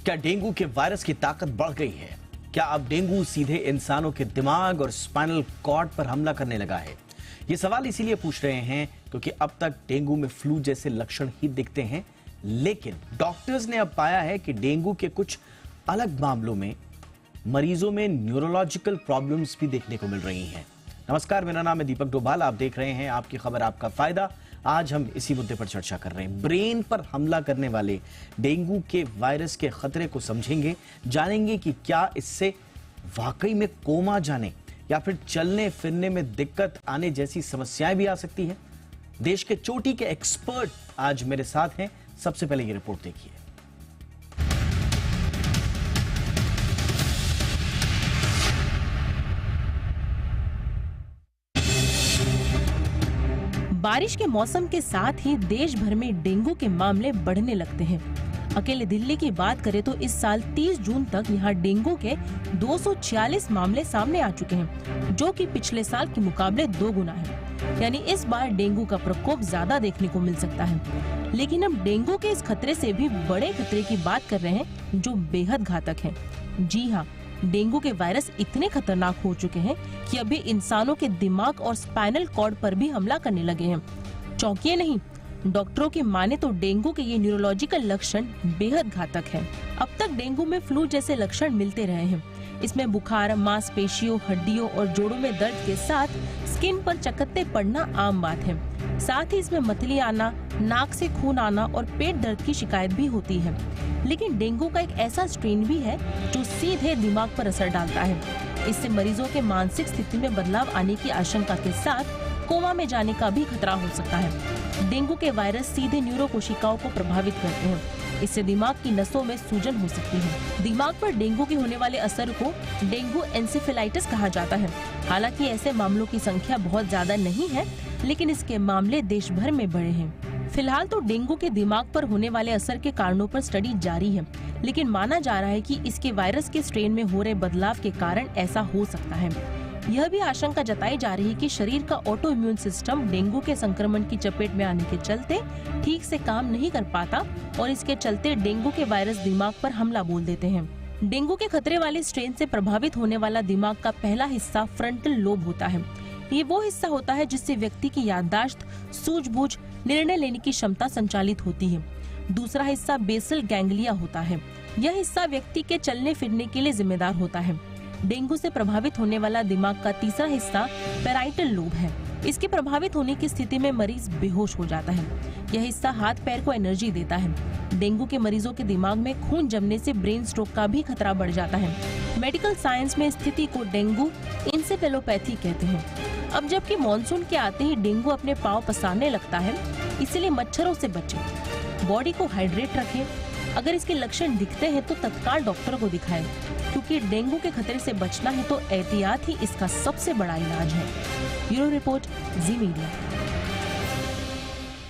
क्या डेंगू के वायरस की ताकत बढ़ गई है? क्या अब डेंगू सीधे इंसानों के दिमाग और स्पाइनल कॉर्ड पर हमला करने लगा है? ये सवाल इसीलिए पूछ रहे हैं क्योंकि अब तक डेंगू में फ्लू जैसे लक्षण ही दिखते हैं, लेकिन डॉक्टर्स ने अब पाया है कि डेंगू के कुछ अलग मामलों में मरीजों में न्यूरोलॉजिकल प्रॉब्लम्स भी देखने को मिल रही हैं। नमस्कार, मेरा नाम है दीपक डोभाल। आप देख रहे हैं आपकी खबर आपका फायदा। आज हम इसी मुद्दे पर चर्चा कर रहे हैं। ब्रेन पर हमला करने वाले डेंगू के वायरस के खतरे को समझेंगे, जानेंगे कि क्या इससे वाकई में कोमा जाने या फिर चलने फिरने में दिक्कत आने जैसी समस्याएं भी आ सकती हैं। देश के चोटी के एक्सपर्ट आज मेरे साथ हैं। सबसे पहले ये रिपोर्ट देखिए। बारिश के मौसम के साथ ही देश भर में डेंगू के मामले बढ़ने लगते हैं। अकेले दिल्ली की बात करें तो इस साल 30 जून तक यहाँ डेंगू के 246 मामले सामने आ चुके हैं, जो कि पिछले साल के मुकाबले 2 गुना है। यानी इस बार डेंगू का प्रकोप ज्यादा देखने को मिल सकता है। लेकिन हम डेंगू के इस खतरे से भी बड़े खतरे की बात कर रहे हैं, जो बेहद घातक है। जी हाँ, डेंगू के वायरस इतने खतरनाक हो चुके हैं कि अभी इंसानों के दिमाग और स्पाइनल कॉर्ड पर भी हमला करने लगे हैं। चौंकिए नहीं, डॉक्टरों की माने तो डेंगू के ये न्यूरोलॉजिकल लक्षण बेहद घातक हैं। अब तक डेंगू में फ्लू जैसे लक्षण मिलते रहे हैं। इसमें बुखार, मांसपेशियों, हड्डियों और जोड़ों में दर्द के साथ स्किन पर चकत्ते पड़ना आम बात है। साथ ही इसमें मतली आना, नाक से खून आना और पेट दर्द की शिकायत भी होती है। लेकिन डेंगू का एक ऐसा स्ट्रेन भी है जो सीधे दिमाग पर असर डालता है। इससे मरीजों के मानसिक स्थिति में बदलाव आने की आशंका के साथ कोमा में जाने का भी खतरा हो सकता है। डेंगू के वायरस सीधे न्यूरो कोशिकाओं को प्रभावित करते हैं। इससे दिमाग की नसों में सूजन हो सकती है। दिमाग पर डेंगू के होने वाले असर को डेंगू एन्सेफेलाइटिस कहा जाता है। हालांकि ऐसे मामलों की संख्या बहुत ज्यादा नहीं है, लेकिन इसके मामले देश भर में बढ़े हैं। फिलहाल तो डेंगू के दिमाग पर होने वाले असर के कारणों पर स्टडी जारी है, लेकिन माना जा रहा है कि इसके वायरस के स्ट्रेन में हो रहे बदलाव के कारण ऐसा हो सकता है। यह भी आशंका जताई जा रही है कि शरीर का ऑटो इम्यून सिस्टम डेंगू के संक्रमण की चपेट में आने के चलते ठीक से काम नहीं कर पाता और इसके चलते डेंगू के वायरस दिमाग पर हमला बोल देते हैं। डेंगू के खतरे वाले स्ट्रेन से प्रभावित होने वाला दिमाग का पहला हिस्सा फ्रंटल लोब होता है। ये वो हिस्सा होता है जिससे व्यक्ति की याददाश्त, सूझबूझ, निर्णय लेने की क्षमता संचालित होती है। दूसरा हिस्सा बेसल गैंग्लिया होता है। यह हिस्सा व्यक्ति के चलने फिरने के लिए जिम्मेदार होता है। डेंगू से प्रभावित होने वाला दिमाग का तीसरा हिस्सा पैराइटल लोब है। इसके प्रभावित होने की स्थिति में मरीज बेहोश हो जाता है। यह हिस्सा हाथ पैर को एनर्जी देता है। डेंगू के मरीजों के दिमाग में खून जमने से ब्रेन स्ट्रोक का भी खतरा बढ़ जाता है। मेडिकल साइंस में स्थिति को डेंगू एन्सेफेलोपैथी कहते हैं। अब जबकि मानसून के आते ही डेंगू अपने पांव पसारने लगता है, इसलिए मच्छरों से बचें, बॉडी को हाइड्रेट रखें। अगर इसके लक्षण दिखते हैं तो तत्काल डॉक्टर को दिखाएं, क्योंकि डेंगू के खतरे से बचना है तो एहतियात ही इसका सबसे बड़ा इलाज है। ब्यूरो रिपोर्ट, जी मीडिया।